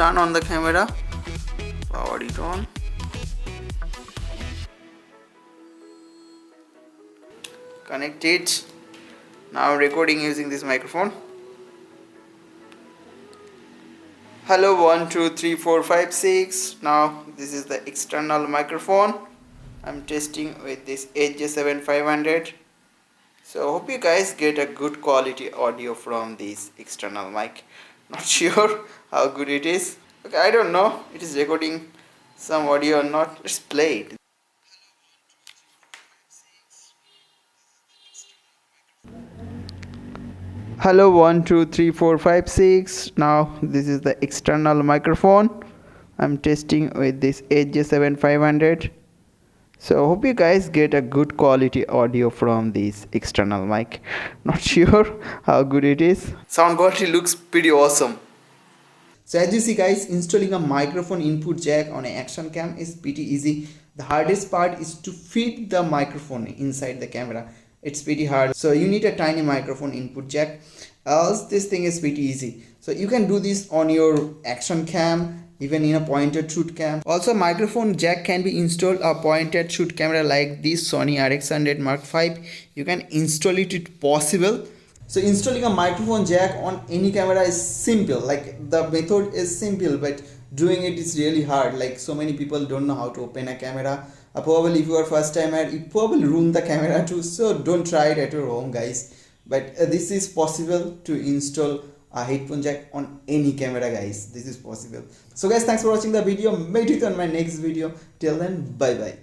turn on the camera, power it on. Connect it. Now recording using this microphone. Hello 1 2 3 4 5 6. Now this is the external microphone. I'm testing with this HJ7500. So hope you guys get a good quality audio from this external mic. Not sure how good it is. Okay, I don't know it is recording some audio or not. Let's play it. Hello 1 2 3 4 5 6. Now this is the external microphone. I'm testing with this HJ7500. So hope you guys get a good quality audio from this external mic. Not sure how good it is. Sound quality looks pretty awesome. So as you see guys, installing a microphone input jack on an action cam is pretty easy. The hardest part is to fit the microphone inside the camera. It's pretty hard. So you need a tiny microphone input jack. Else this thing is pretty easy. So you can do this on your action cam, even in a point and shoot cam. Also microphone jack can be installed a point and shoot camera like this Sony RX100 Mark V. You can install it if possible. So installing a microphone jack on any camera is simple. Like the method is simple, but doing it is really hard. Like so many people don't know how to open a camera. Probably if you are first timer, you probably ruin the camera too. So don't try it at your home guys. But this is possible to install a headphone jack on any camera guys. This is possible. So guys, thanks for watching the video. Meet you on my next video. Till then, bye bye.